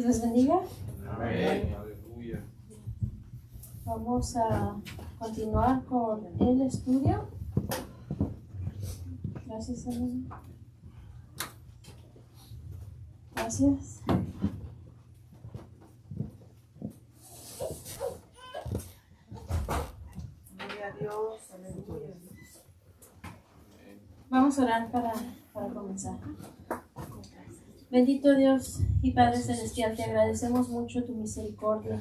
Dios les bendiga. Amén. Aleluya. Vamos a continuar con el estudio. Gracias, amigo. Gracias. Gloria a Dios, aleluya. Vamos a orar para comenzar. Bendito Dios y Padre Celestial, te agradecemos mucho tu misericordia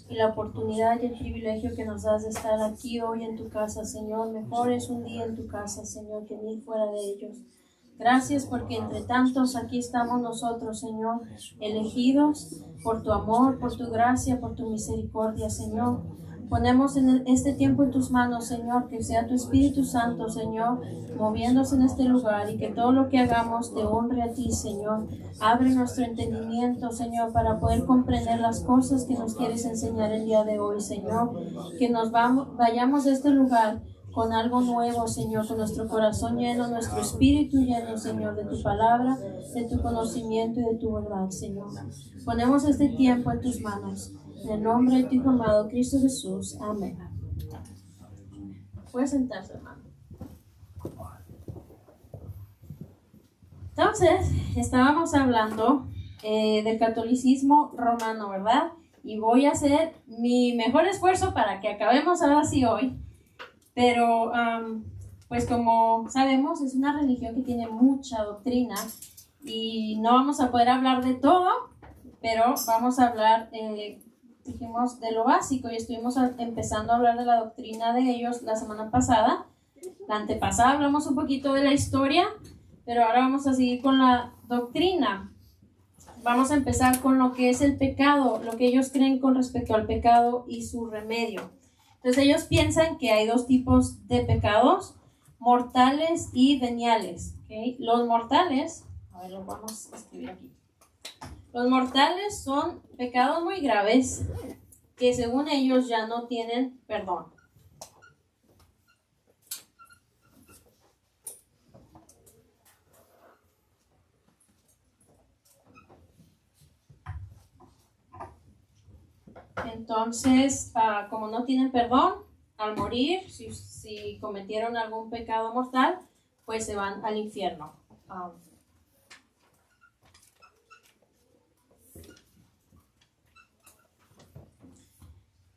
y la oportunidad y el privilegio que nos das de estar aquí hoy en tu casa, Señor. Mejor es un día en tu casa, Señor, que 1000 fuera de ellos. Gracias porque entre tantos aquí estamos nosotros, Señor, elegidos por tu amor, por tu gracia, por tu misericordia, Señor. Ponemos este tiempo en tus manos, Señor, que sea tu Espíritu Santo, Señor, moviéndose en este lugar y que todo lo que hagamos te honre a ti, Señor. Abre nuestro entendimiento, Señor, para poder comprender las cosas que nos quieres enseñar el día de hoy, Señor. Que vayamos de este lugar con algo nuevo, Señor, con nuestro corazón lleno, nuestro espíritu lleno, Señor, de tu palabra, de tu conocimiento y de tu verdad, Señor. Ponemos este tiempo en tus manos. En el nombre de tu Hijo amado, Cristo Jesús. Amén. Puede sentarse, hermano. Entonces, estábamos hablando del catolicismo romano, ¿verdad? Y voy a hacer mi mejor esfuerzo para que acabemos ahora sí hoy. Pero, pues como sabemos, es una religión que tiene mucha doctrina y no vamos a poder hablar de todo, pero vamos a hablar, dijimos, de lo básico y estuvimos empezando a hablar de la doctrina de ellos la semana pasada. La antepasada hablamos un poquito de la historia, pero ahora vamos a seguir con la doctrina. Vamos a empezar con lo que es el pecado, lo que ellos creen con respecto al pecado y su remedio. Entonces ellos piensan que hay dos tipos de pecados, mortales y veniales. ¿Okay? Los mortales, a ver, lo vamos a escribir aquí. Los mortales son pecados muy graves que según ellos ya no tienen perdón. Entonces, como no tienen perdón, al morir, si cometieron algún pecado mortal, pues se van al infierno.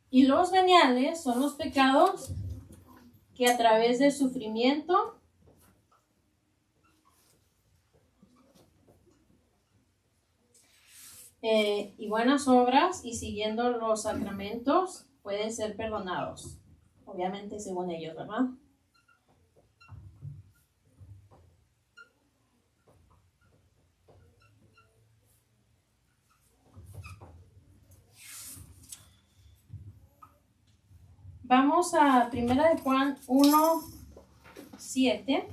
Y los veniales son los pecados que a través del sufrimiento y buenas obras y siguiendo los sacramentos pueden ser perdonados. Obviamente según ellos, ¿verdad? Vamos a 1 de Juan 1:7.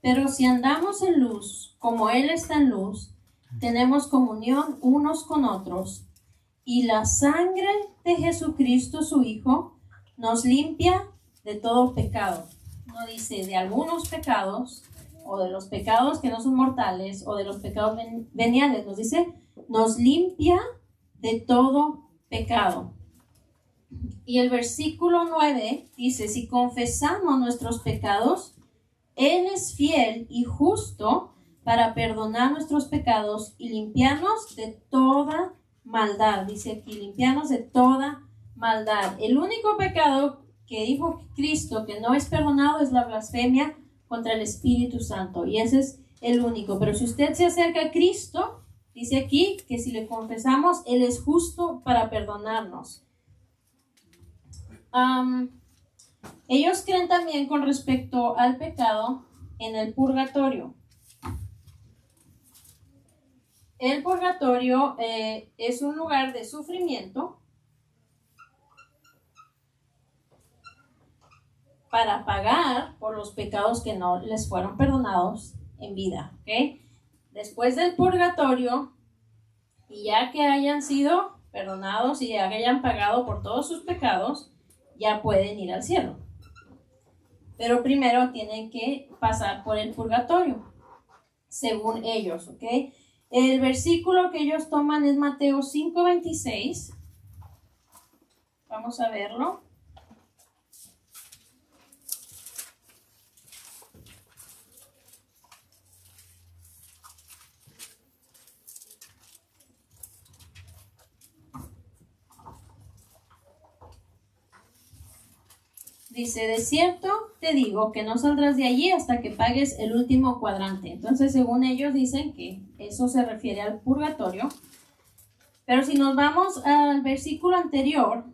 Pero si andamos en luz, como Él está en luz, tenemos comunión unos con otros, y la sangre de Jesucristo, su Hijo, nos limpia de todo pecado. No dice de algunos pecados, o de los pecados que no son mortales, o de los pecados veniales. Nos dice, nos limpia de todo pecado. Y el versículo 9 dice, si confesamos nuestros pecados, Él es fiel y justo para perdonar nuestros pecados y limpiarnos de toda maldad. Dice aquí, limpiarnos de toda maldad. El único pecado que dijo Cristo que no es perdonado es la blasfemia contra el Espíritu Santo. Y ese es el único. Pero si usted se acerca a Cristo, dice aquí que si le confesamos, Él es justo para perdonarnos. Ellos creen también con respecto al pecado en el purgatorio. El purgatorio es un lugar de sufrimiento para pagar por los pecados que no les fueron perdonados en vida, ¿ok? Después del purgatorio, y ya que hayan sido perdonados y ya que hayan pagado por todos sus pecados, ya pueden ir al cielo. Pero primero tienen que pasar por el purgatorio, según ellos, ¿ok? El versículo que ellos toman es Mateo 5:26. Vamos a verlo. Dice, de cierto te digo que no saldrás de allí hasta que pagues el último cuadrante. Entonces, según ellos dicen que eso se refiere al purgatorio. Pero si nos vamos al versículo anterior,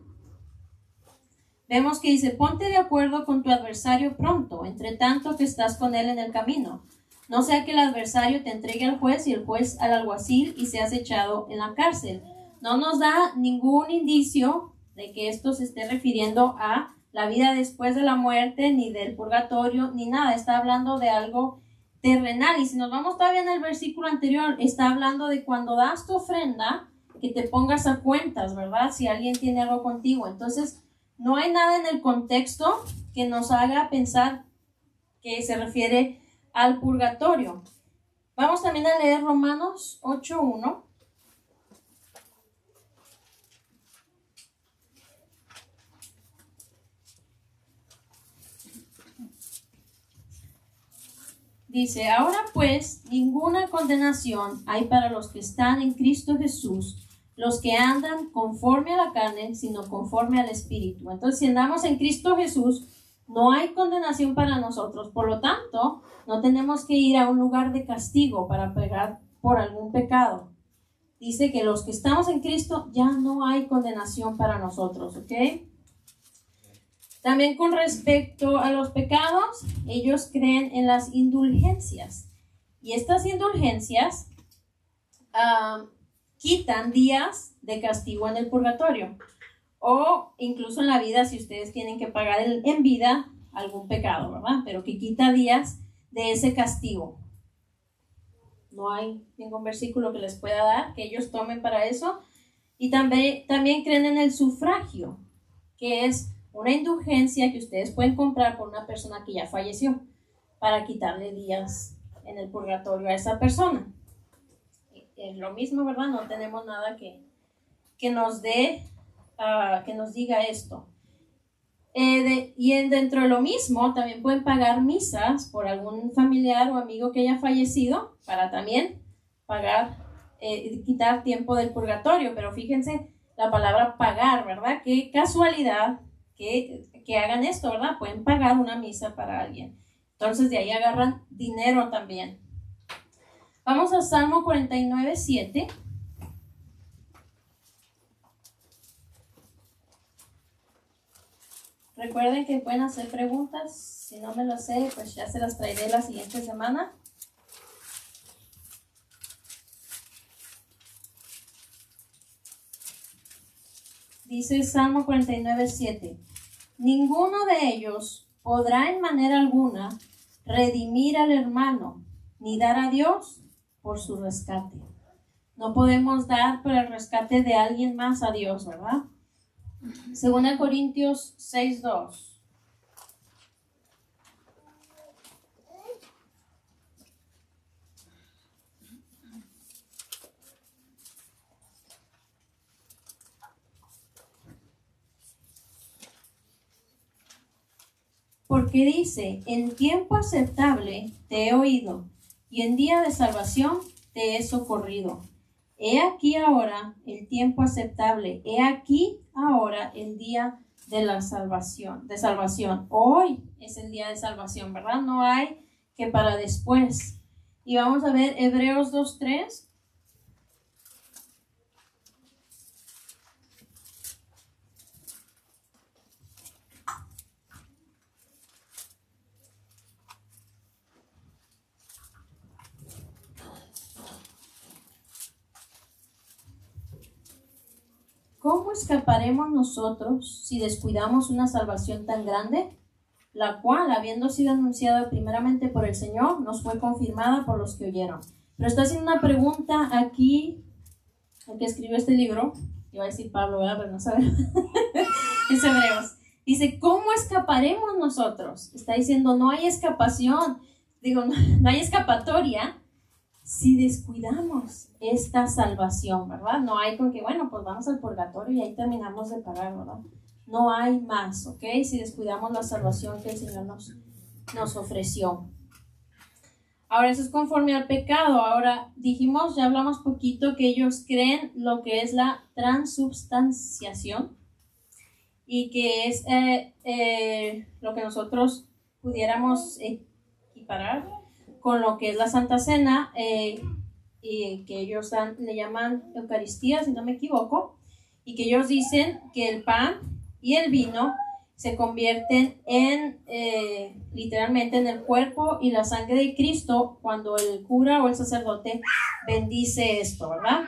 vemos que dice, ponte de acuerdo con tu adversario pronto, entre tanto que estás con él en el camino. No sea que el adversario te entregue al juez y el juez al alguacil y seas echado en la cárcel. No nos da ningún indicio de que esto se esté refiriendo a la vida después de la muerte, ni del purgatorio, ni nada. Está hablando de algo terrenal. Y si nos vamos todavía en el versículo anterior, está hablando de cuando das tu ofrenda, que te pongas a cuentas, ¿verdad? Si alguien tiene algo contigo. Entonces, no hay nada en el contexto que nos haga pensar que se refiere al purgatorio. Vamos también a leer Romanos 8:1. Dice, ahora pues, ninguna condenación hay para los que están en Cristo Jesús, los que andan conforme a la carne, sino conforme al Espíritu. Entonces, si andamos en Cristo Jesús, no hay condenación para nosotros. Por lo tanto, no tenemos que ir a un lugar de castigo para pagar por algún pecado. Dice que los que estamos en Cristo, ya no hay condenación para nosotros, ¿ok? También con respecto a los pecados, ellos creen en las indulgencias. Y estas indulgencias quitan días de castigo en el purgatorio. O incluso en la vida, si ustedes tienen que pagar en vida algún pecado, ¿verdad? Pero que quita días de ese castigo. No hay ningún versículo que les pueda dar que ellos tomen para eso. Y también creen en el sufragio, que es una indulgencia que ustedes pueden comprar por una persona que ya falleció para quitarle días en el purgatorio a esa persona. Es lo mismo, ¿verdad? No tenemos nada que nos dé, que nos diga esto. Dentro de lo mismo, también pueden pagar misas por algún familiar o amigo que haya fallecido para también pagar, quitar tiempo del purgatorio. Pero fíjense la palabra pagar, ¿verdad? Qué casualidad que hagan esto, ¿verdad? Pueden pagar una misa para alguien. Entonces de ahí agarran dinero también. Vamos a Salmo 49:7. Recuerden que pueden hacer preguntas. Si no me lo sé, pues ya se las traeré la siguiente semana. Dice Salmo 49:7. Ninguno de ellos podrá en manera alguna redimir al hermano, ni dar a Dios por su rescate. No podemos dar por el rescate de alguien más a Dios, ¿verdad? 2 Corintios 6:2. Porque dice, en tiempo aceptable te he oído, y en día de salvación te he socorrido. He aquí ahora el tiempo aceptable, he aquí ahora el día de la salvación, Hoy es el día de salvación, ¿verdad? No hay que para después. Y vamos a ver Hebreos 2:3. ¿Cómo escaparemos nosotros si descuidamos una salvación tan grande? la cual, habiendo sido anunciada primeramente por el Señor, nos fue confirmada por los que oyeron. Pero está haciendo una pregunta aquí, el que escribió este libro, iba a decir Pablo, ¿verdad? Pero no sabe, es Hebreos. Dice, ¿cómo escaparemos nosotros? Está diciendo, no hay escapación, no hay escapatoria si descuidamos esta salvación, ¿verdad? No hay con que, bueno, pues vamos al purgatorio y ahí terminamos de pagar, ¿verdad? No hay más, ¿ok? Si descuidamos la salvación que el Señor nos ofreció. Ahora, eso es conforme al pecado. Ahora, dijimos, ya hablamos poquito, que ellos creen lo que es la transubstanciación y que es lo que nosotros pudiéramos equiparar con lo que es la Santa Cena, y que ellos le llaman Eucaristía, si no me equivoco, y que ellos dicen que el pan y el vino se convierten literalmente en el cuerpo y la sangre de Cristo cuando el cura o el sacerdote bendice esto, ¿verdad?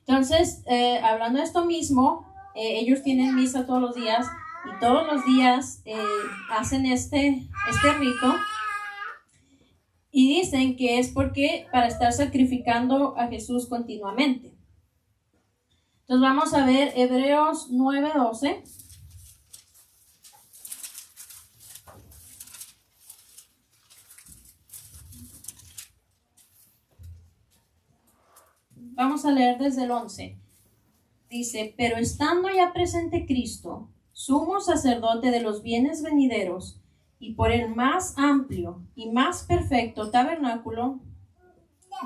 Entonces, hablando de esto mismo, ellos tienen misa todos los días y todos los días hacen este rito y dicen que es porque para estar sacrificando a Jesús continuamente. Entonces vamos a ver Hebreos 9:12. Vamos a leer desde el 11. Dice, pero estando ya presente Cristo, sumo sacerdote de los bienes venideros, y por el más amplio y más perfecto tabernáculo,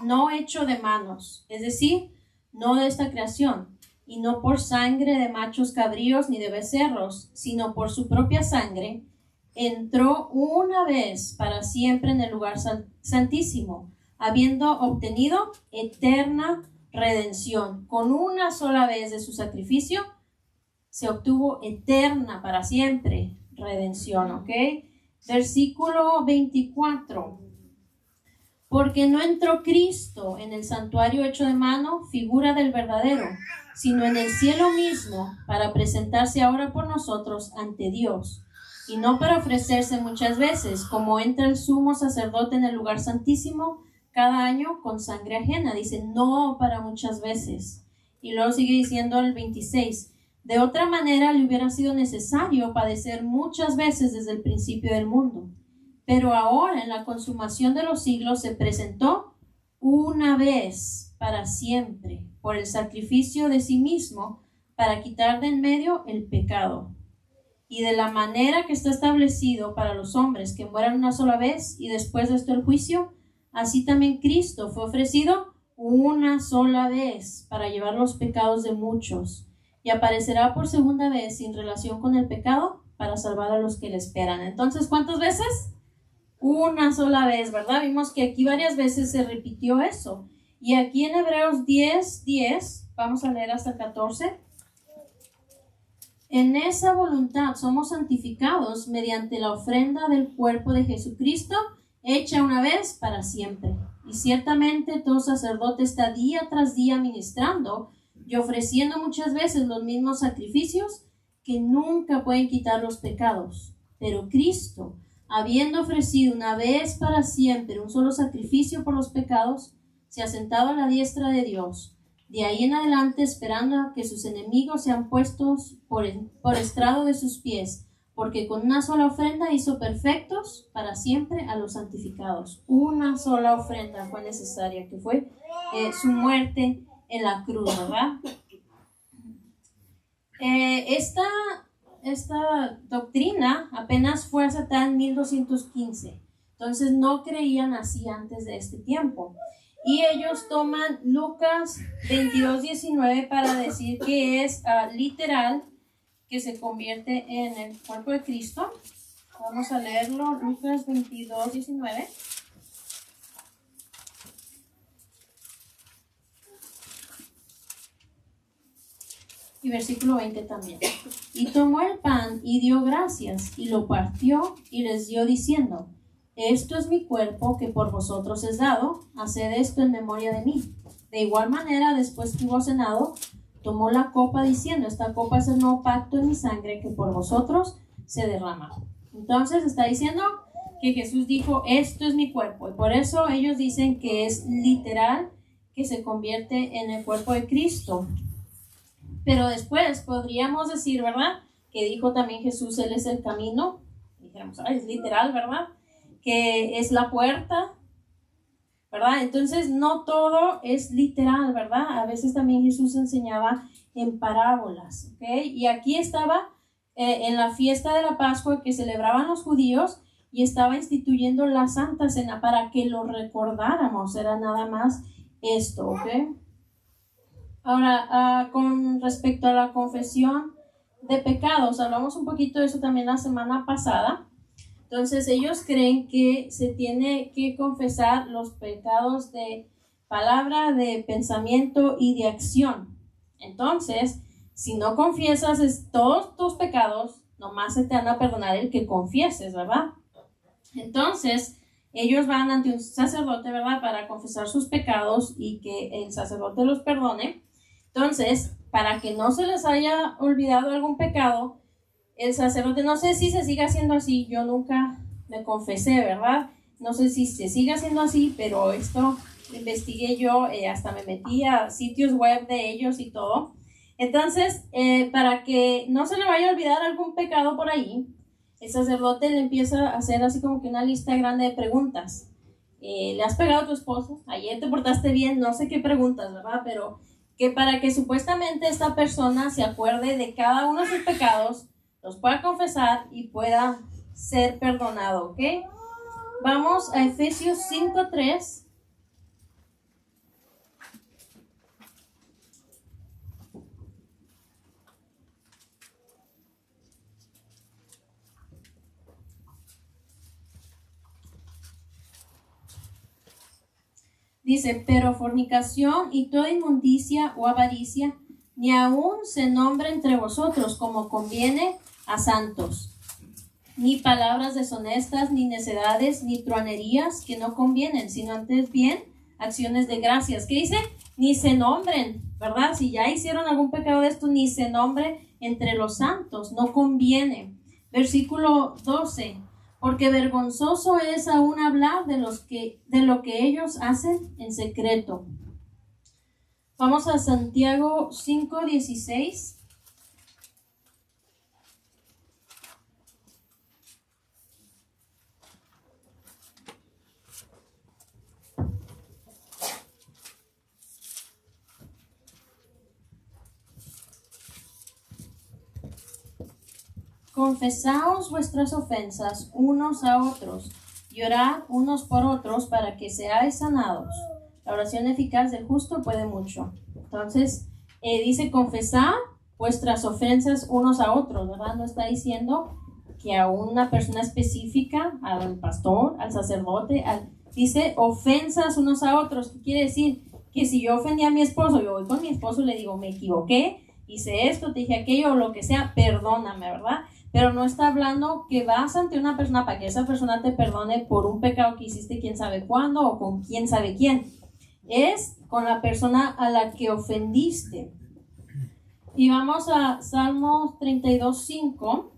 no hecho de manos, es decir, no de esta creación, y no por sangre de machos cabríos ni de becerros, sino por su propia sangre, entró una vez para siempre en el lugar santísimo, habiendo obtenido eterna redención. Con una sola vez de su sacrificio se obtuvo eterna para siempre redención, ¿ok? Versículo 24. Porque no entró Cristo en el santuario hecho de mano, figura del verdadero, sino en el cielo mismo, para presentarse ahora por nosotros ante Dios, y no para ofrecerse muchas veces, como entra el sumo sacerdote en el lugar santísimo cada año con sangre ajena. Dice, no para muchas veces. Y luego sigue diciendo el 26, de otra manera le hubiera sido necesario padecer muchas veces desde el principio del mundo. Pero ahora, en la consumación de los siglos, se presentó una vez para siempre por el sacrificio de sí mismo para quitar de en medio el pecado. Y de la manera que está establecido para los hombres que mueran una sola vez y después de esto el juicio, así también Cristo fue ofrecido una sola vez para llevar los pecados de muchos, y aparecerá por segunda vez sin relación con el pecado para salvar a los que le esperan. Entonces, ¿cuántas veces? Una sola vez, ¿verdad? Vimos que aquí varias veces se repitió eso. Y aquí en Hebreos 10:10, vamos a leer hasta el 14. En esa voluntad somos santificados mediante la ofrenda del cuerpo de Jesucristo, hecha una vez para siempre. Y ciertamente todo sacerdote está día tras día ministrando y ofreciendo muchas veces los mismos sacrificios que nunca pueden quitar los pecados. Pero Cristo, habiendo ofrecido una vez para siempre un solo sacrificio por los pecados, se ha sentado a la diestra de Dios. De ahí en adelante, esperando a que sus enemigos sean puestos por estrado de sus pies, porque con una sola ofrenda hizo perfectos para siempre a los santificados. Una sola ofrenda fue necesaria, que fue su muerte en la cruz, ¿verdad? Esta doctrina apenas fue aceptada en 1215, entonces no creían así antes de este tiempo. Y ellos toman Lucas 22:19 para decir que es literal, que se convierte en el cuerpo de Cristo. Vamos a leerlo, Lucas 22:19. Y versículo 20 también. Y tomó el pan y dio gracias, y lo partió y les dio diciendo, esto es mi cuerpo que por vosotros es dado, haced esto en memoria de mí. De igual manera, después que hubo cenado, tomó la copa diciendo, esta copa es el nuevo pacto en mi sangre que por vosotros se derrama. Entonces está diciendo que Jesús dijo, esto es mi cuerpo. Y por eso ellos dicen que es literal, que se convierte en el cuerpo de Cristo. Pero después podríamos decir, ¿verdad? Que dijo también Jesús, Él es el camino. Dijéramos, es literal, ¿verdad? Que es la puerta, ¿verdad? Entonces no todo es literal, ¿verdad? A veces también Jesús enseñaba en parábolas, ¿ok? Y aquí estaba en la fiesta de la Pascua que celebraban los judíos y estaba instituyendo la Santa Cena para que lo recordáramos, era nada más esto, ¿ok? Ahora, con respecto a la confesión de pecados, hablamos un poquito de eso también la semana pasada. Entonces, ellos creen que se tiene que confesar los pecados de palabra, de pensamiento y de acción. Entonces, si no confiesas todos tus pecados, nomás se te van a perdonar el que confieses, ¿verdad? Entonces, ellos van ante un sacerdote, ¿verdad? Para confesar sus pecados y que el sacerdote los perdone. Entonces, para que no se les haya olvidado algún pecado, el sacerdote, no sé si se sigue haciendo así, yo nunca me confesé, ¿verdad? No sé si se sigue haciendo así, pero esto investigué yo, hasta me metí a sitios web de ellos y todo. Entonces, para que no se le vaya a olvidar algún pecado por ahí, el sacerdote le empieza a hacer así como que una lista grande de preguntas. ¿Le has pegado a tu esposo? Ayer te portaste bien, no sé qué preguntas, ¿verdad? Pero que para que supuestamente esta persona se acuerde de cada uno de sus pecados, los pueda confesar y pueda ser perdonado, ¿ok? Vamos a Efesios 5:3. Dice, pero fornicación y toda inmundicia o avaricia, ni aun se nombre entre vosotros como conviene a santos. Ni palabras deshonestas, ni necedades, ni truanerías que no convienen, sino antes bien acciones de gracias. ¿Qué dice? Ni se nombren, ¿verdad? Si ya hicieron algún pecado de esto, ni se nombre entre los santos, no conviene. Versículo 12. Porque vergonzoso es aún hablar de lo que ellos hacen en secreto. Vamos a Santiago 5:16. Confesaos vuestras ofensas unos a otros y orad unos por otros para que seáis sanados. La oración eficaz del justo puede mucho. Entonces, dice confesar vuestras ofensas unos a otros, ¿verdad? No está diciendo que a una persona específica, al pastor, al sacerdote, dice ofensas unos a otros. ¿Qué quiere decir? Que si yo ofendí a mi esposo, yo voy con mi esposo y le digo, me equivoqué, hice esto, te dije aquello, o lo que sea, perdóname, ¿verdad? Pero no está hablando que vas ante una persona para que esa persona te perdone por un pecado que hiciste quién sabe cuándo o con quién sabe quién. Es con la persona a la que ofendiste. Y vamos a Salmos 32:5.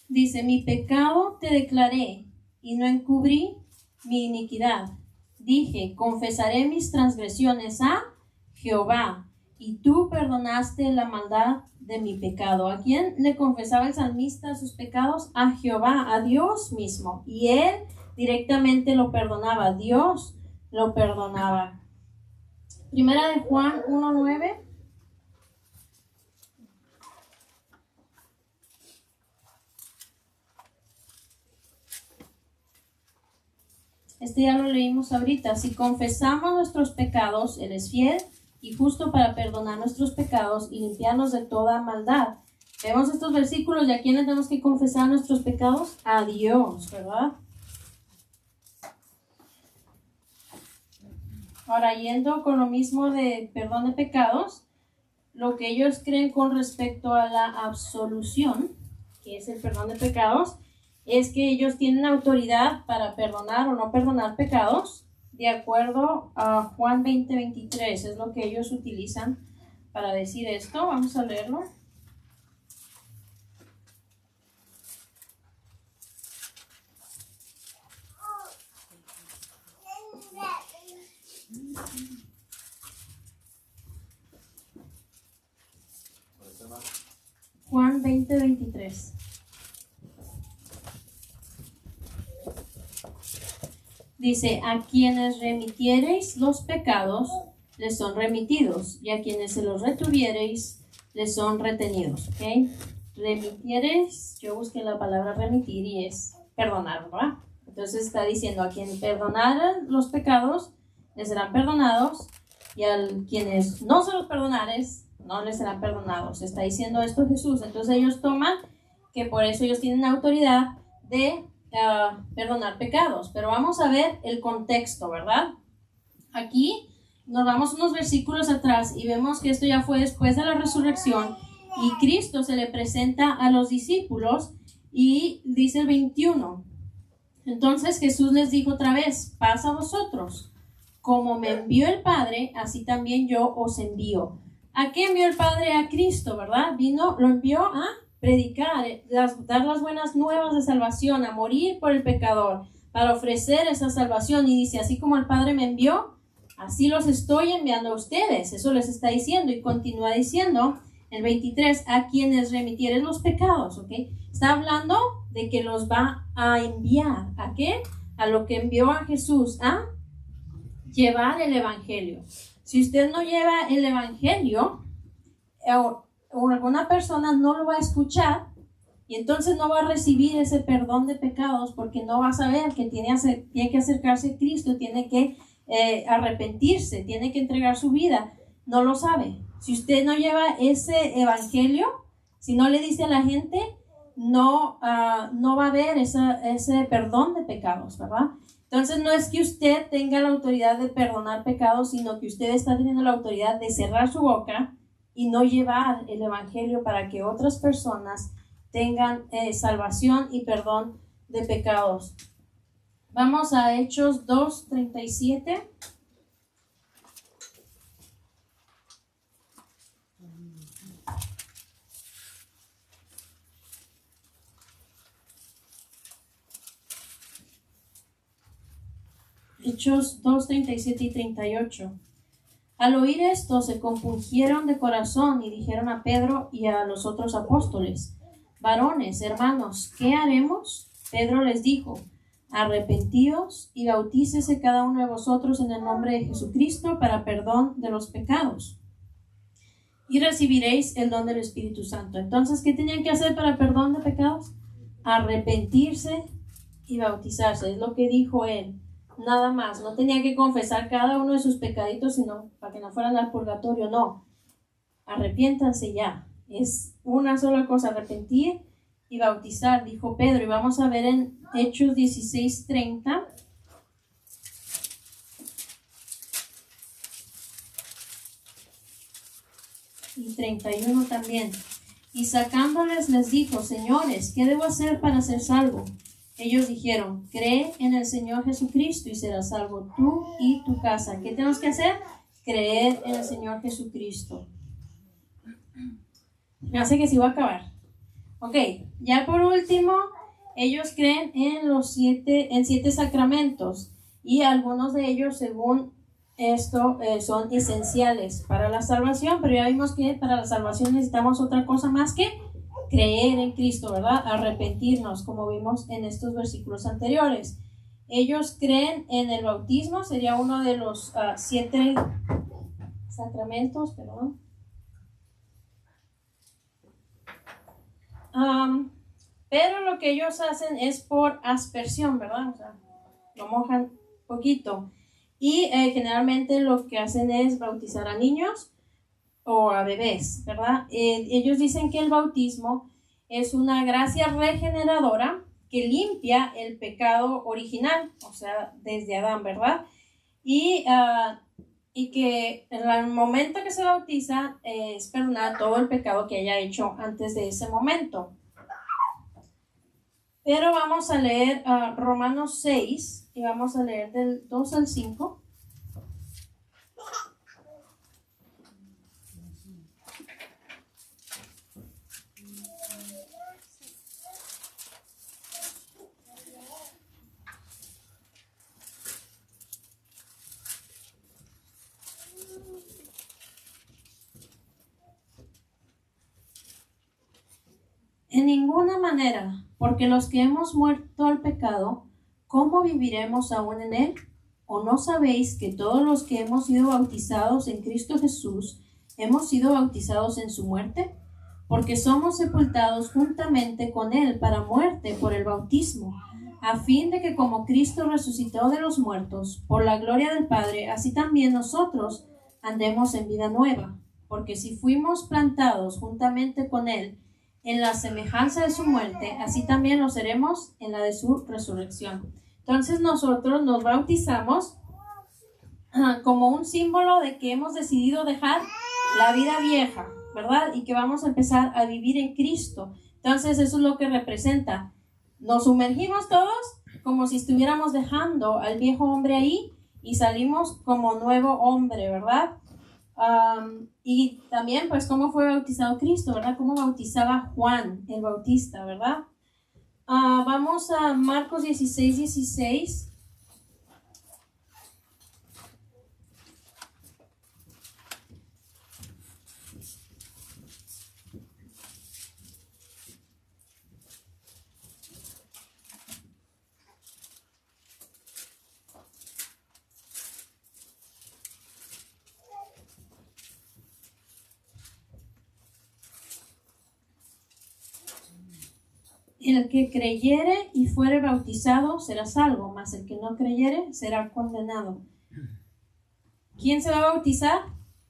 Dice, mi pecado te declaré y no encubrí mi iniquidad. Dije, confesaré mis transgresiones a Jehová, y tú perdonaste la maldad de mi pecado. ¿A quién le confesaba el salmista sus pecados? A Jehová, a Dios mismo. Y él directamente lo perdonaba. Dios lo perdonaba. Primera de Juan 1:9. Este ya lo leímos ahorita. Si confesamos nuestros pecados, Él es fiel y justo para perdonar nuestros pecados y limpiarnos de toda maldad. Vemos estos versículos y a quién le tenemos que confesar nuestros pecados? A Dios, ¿verdad? Ahora, yendo con lo mismo de perdón de pecados, lo que ellos creen con respecto a la absolución, que es el perdón de pecados, es que ellos tienen autoridad para perdonar o no perdonar pecados, de acuerdo a Juan 20:23, es lo que ellos utilizan para decir esto. Vamos a leerlo. Juan 20:23. Dice, a quienes remitiereis los pecados, les son remitidos, y a quienes se los retuviereis, les son retenidos. ¿Ok? Remitiereis, yo busqué la palabra remitir y es perdonar, ¿verdad? Entonces está diciendo, a quien perdonaran los pecados, les serán perdonados, y a quienes no se los perdonares, no les serán perdonados. Está diciendo esto Jesús. Entonces ellos toman que por eso ellos tienen autoridad de perdonar pecados. Pero vamos a ver el contexto, ¿verdad? Aquí nos vamos unos versículos atrás y vemos que esto ya fue después de la resurrección y Cristo se le presenta a los discípulos y dice el 21. Entonces Jesús les dijo otra vez, paz a vosotros. Como me envió el Padre, así también yo os envío. ¿A qué envió el Padre a Cristo, verdad? Lo envió a predicar, dar las buenas nuevas de salvación, a morir por el pecador, para ofrecer esa salvación. Y dice, así como el Padre me envió, así los estoy enviando a ustedes. Eso les está diciendo y continúa diciendo el 23, a quienes remitieres los pecados, ¿ok? Está hablando de que los va a enviar. ¿A qué? A lo que envió a Jesús, a llevar el evangelio. Si usted no lleva el evangelio, o alguna persona no lo va a escuchar y entonces no va a recibir ese perdón de pecados porque no va a saber que tiene que acercarse a Cristo, tiene que arrepentirse, tiene que entregar su vida. No lo sabe. Si usted no lleva ese evangelio, si no le dice a la gente, no va a haber ese perdón de pecados, ¿verdad? Entonces no es que usted tenga la autoridad de perdonar pecados, sino que usted está teniendo la autoridad de cerrar su boca y no llevar el evangelio para que otras personas tengan salvación y perdón de pecados. Vamos a Hechos 2:37. Hechos 2:37 y 38. Al oír esto se compungieron de corazón y dijeron a Pedro y a los otros apóstoles, varones, hermanos, ¿qué haremos? Pedro les dijo, arrepentíos y bautícese cada uno de vosotros en el nombre de Jesucristo para perdón de los pecados y recibiréis el don del Espíritu Santo. Entonces, ¿qué tenían que hacer para perdón de pecados? Arrepentirse y bautizarse, es lo que dijo él. Nada más, no tenía que confesar cada uno de sus pecaditos, sino para que no fueran al purgatorio, no. Arrepiéntanse ya. Es una sola cosa, arrepentir y bautizar, dijo Pedro. Y vamos a ver en Hechos 16:30. Y 31 también. Y sacándoles les dijo, señores, ¿qué debo hacer para ser salvo? Ellos dijeron, cree en el Señor Jesucristo y serás salvo tú y tu casa. ¿Qué tenemos que hacer? Creer en el Señor Jesucristo. Me hace que sí va a acabar. Ok, ya por último, ellos creen en siete sacramentos y algunos de ellos, según esto, son esenciales para la salvación, pero ya vimos que para la salvación necesitamos otra cosa más que creer en Cristo, ¿verdad? Arrepentirnos, como vimos en estos versículos anteriores. Ellos creen en el bautismo, sería uno de los 7 sacramentos, perdón. Pero lo que ellos hacen es por aspersión, ¿verdad? O sea, lo mojan poquito. Y generalmente lo que hacen es bautizar a niños o a bebés, ¿verdad? Ellos dicen que el bautismo es una gracia regeneradora que limpia el pecado original, o sea, desde Adán, ¿verdad? Y que en el momento que se bautiza es perdonar todo el pecado que haya hecho antes de ese momento. Pero vamos a leer Romanos 6 y vamos a leer del 2 al 5. En ninguna manera, porque los que hemos muerto al pecado, ¿cómo viviremos aún en él? ¿O no sabéis que todos los que hemos sido bautizados en Cristo Jesús, hemos sido bautizados en su muerte? Porque somos sepultados juntamente con él para muerte por el bautismo, a fin de que como Cristo resucitó de los muertos, por la gloria del Padre, así también nosotros andemos en vida nueva. Porque si fuimos plantados juntamente con él en la semejanza de su muerte, así también lo seremos en la de su resurrección. Entonces nosotros nos bautizamos como un símbolo de que hemos decidido dejar la vida vieja, ¿verdad? Y que vamos a empezar a vivir en Cristo. Entonces eso es lo que representa. Nos sumergimos todos como si estuviéramos dejando al viejo hombre ahí y salimos como nuevo hombre, ¿verdad? Y también, pues, cómo fue bautizado Cristo, ¿verdad? Cómo bautizaba Juan el Bautista, ¿verdad? Vamos a Marcos 16:16. El que creyere y fuere bautizado será salvo, mas el que no creyere será condenado. ¿Quién se va a bautizar?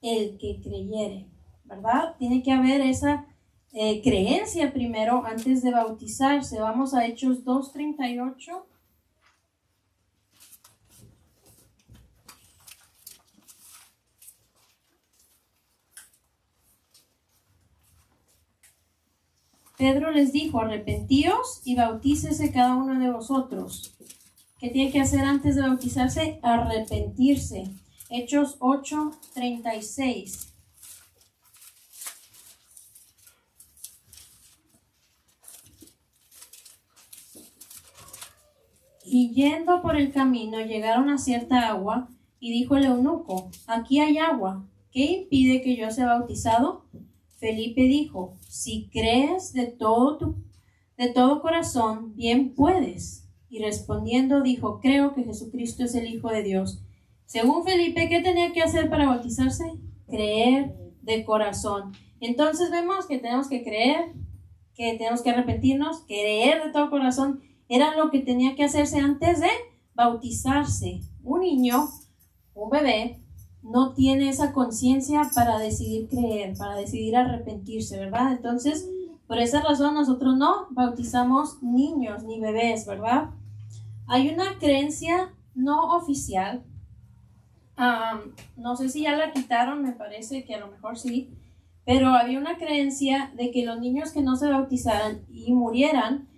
El que creyere, ¿verdad? Tiene que haber esa creencia primero antes de bautizarse. Vamos a Hechos 2:38. Pedro les dijo, arrepentíos y bautícese cada uno de vosotros. ¿Qué tiene que hacer antes de bautizarse? Arrepentirse. Hechos 8:36. Y yendo por el camino llegaron a cierta agua, y dijo el eunuco, aquí hay agua, ¿qué impide que yo sea bautizado? Felipe dijo, si crees de todo corazón, bien puedes. Y respondiendo dijo, creo que Jesucristo es el Hijo de Dios. Según Felipe, ¿qué tenía que hacer para bautizarse? Creer de corazón. Entonces vemos que tenemos que creer, que tenemos que arrepentirnos, creer de todo corazón. Era lo que tenía que hacerse antes de bautizarse. Un niño, un bebé, no tiene esa conciencia para decidir creer, para decidir arrepentirse, ¿verdad? Entonces, por esa razón nosotros no bautizamos niños ni bebés, ¿verdad? Hay una creencia no oficial, no sé si ya la quitaron, me parece que a lo mejor sí, pero había una creencia de que los niños que no se bautizaran y murieran,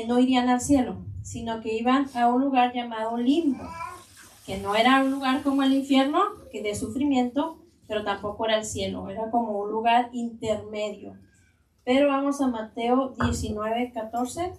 no irían al cielo, sino que iban a un lugar llamado limbo, que no era un lugar como el infierno, que de sufrimiento, pero tampoco era el cielo, era como un lugar intermedio. Pero vamos a Mateo 19:14.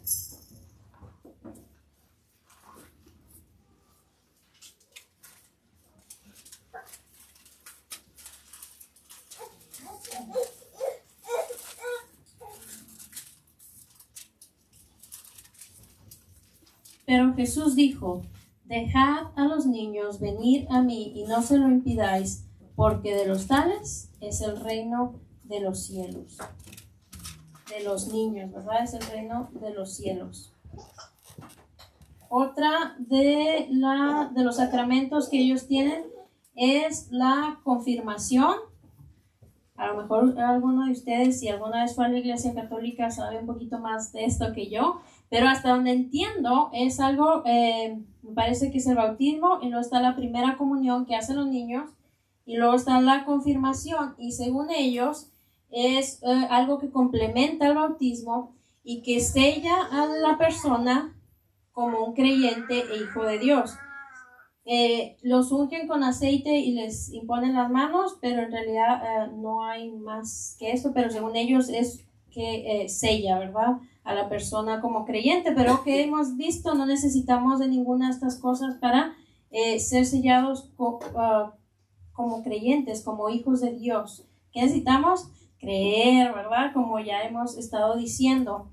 Pero Jesús dijo, dejad a los niños venir a mí y no se lo impidáis, porque de los tales es el reino de los cielos. De los niños, ¿verdad? Es el reino de los cielos. Otra de los sacramentos que ellos tienen es la confirmación. A lo mejor alguno de ustedes, si alguna vez fue a la iglesia católica, sabe un poquito más de esto que yo, pero hasta donde entiendo es algo, me parece que es el bautismo, y luego está la primera comunión que hacen los niños, y luego está la confirmación, y según ellos es algo que complementa el bautismo, y que sella a la persona como un creyente e hijo de Dios. Los ungen con aceite y les imponen las manos, pero en realidad no hay más que esto, pero según ellos es que sella, ¿verdad?, a la persona como creyente, pero que hemos visto, no necesitamos de ninguna de estas cosas para ser sellados como creyentes, como hijos de Dios. ¿Qué necesitamos? Creer, ¿verdad?, como ya hemos estado diciendo.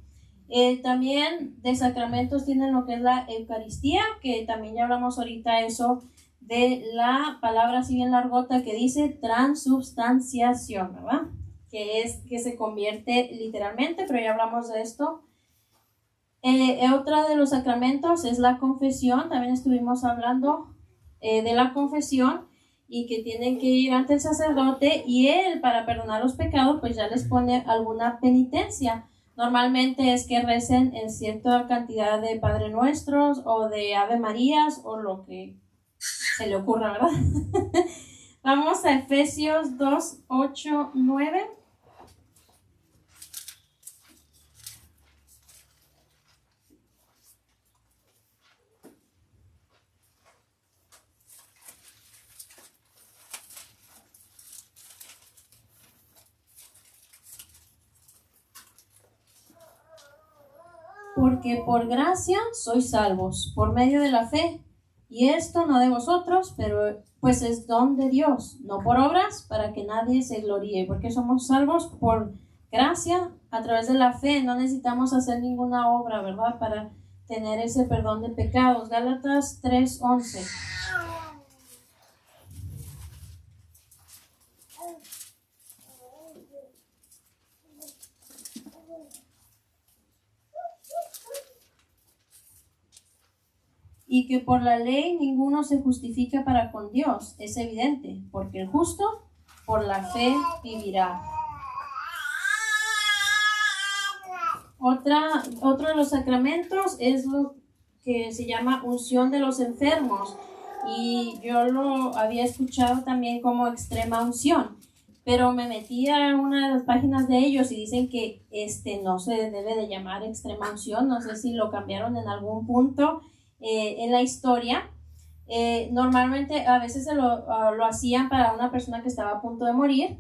También de sacramentos tienen lo que es la Eucaristía, que también ya hablamos ahorita eso de la palabra así bien largota que dice transubstanciación, ¿verdad?, que es que se convierte literalmente, pero ya hablamos de esto. Otra de los sacramentos es la confesión, también estuvimos hablando de la confesión y que tienen que ir ante el sacerdote y él, para perdonar los pecados, pues ya les pone alguna penitencia. Normalmente es que recen en cierta cantidad de Padre Nuestros o de Ave Marías o lo que se le ocurra, ¿verdad? Vamos a Efesios 2, 8, 9. Porque por gracia sois salvos, por medio de la fe, y esto no de vosotros, pero pues es don de Dios, no por obras, para que nadie se gloríe, porque somos salvos por gracia a través de la fe, no necesitamos hacer ninguna obra, ¿verdad?, para tener ese perdón de pecados. Gálatas 3:11. Y que por la ley ninguno se justifica para con Dios, es evidente, porque el justo por la fe vivirá. Otro de los sacramentos es lo que se llama unción de los enfermos, y yo lo había escuchado también como extrema unción, pero me metí a una de las páginas de ellos y dicen que no se debe de llamar extrema unción, no sé si lo cambiaron en algún punto en la historia. Normalmente a veces lo hacían para una persona que estaba a punto de morir,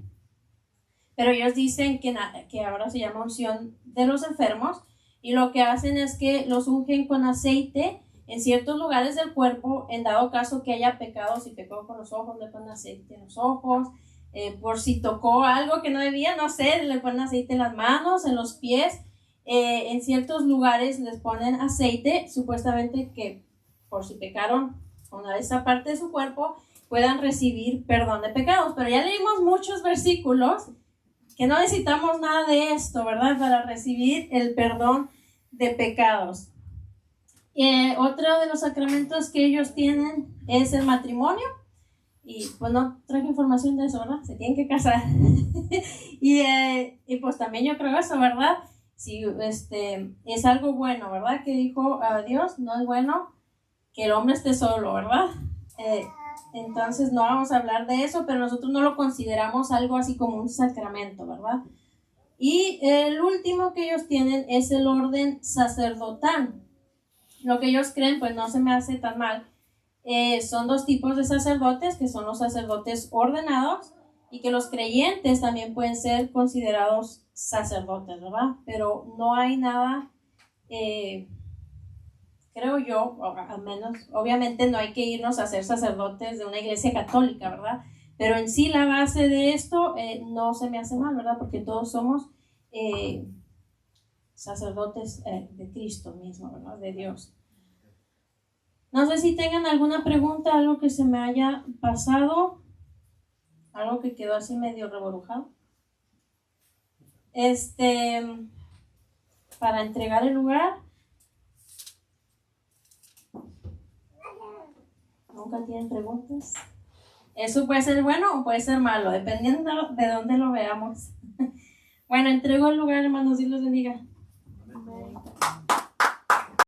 pero ellos dicen que ahora se llama unción de los enfermos, y lo que hacen es que los ungen con aceite en ciertos lugares del cuerpo, en dado caso que haya pecado. Si pecó con los ojos, le ponen aceite en los ojos, por si tocó algo que no debía, no sé, le ponen aceite en las manos, en los pies. En ciertos lugares les ponen aceite, supuestamente que por si pecaron con esa parte de su cuerpo, puedan recibir perdón de pecados. Pero ya leímos muchos versículos que no necesitamos nada de esto, ¿verdad?, para recibir el perdón de pecados. Otro de los sacramentos que ellos tienen es el matrimonio. Y pues no traje información de eso, ¿verdad? Se tienen que casar. y pues también yo creo eso, ¿verdad? Si es algo bueno, ¿verdad?, que dijo Dios, no es bueno que el hombre esté solo, ¿verdad? Entonces no vamos a hablar de eso, pero nosotros no lo consideramos algo así como un sacramento, ¿verdad? Y el último que ellos tienen es el orden sacerdotal. Lo que ellos creen, pues no se me hace tan mal. Son dos tipos de sacerdotes, que son los sacerdotes ordenados, y que los creyentes también pueden ser considerados sacerdotes, ¿verdad? Pero no hay nada, creo yo, al menos, obviamente no hay que irnos a ser sacerdotes de una iglesia católica, ¿verdad? Pero en sí la base de esto no se me hace mal, ¿verdad? Porque todos somos sacerdotes de Cristo mismo, ¿verdad? De Dios. No sé si tengan alguna pregunta, algo que se me haya pasado, algo que quedó así medio reborujado. Para entregar el lugar. ¿Nunca tienen preguntas? Eso puede ser bueno o puede ser malo, dependiendo de dónde lo veamos. Bueno, entrego el lugar, hermanos, Dios los bendiga.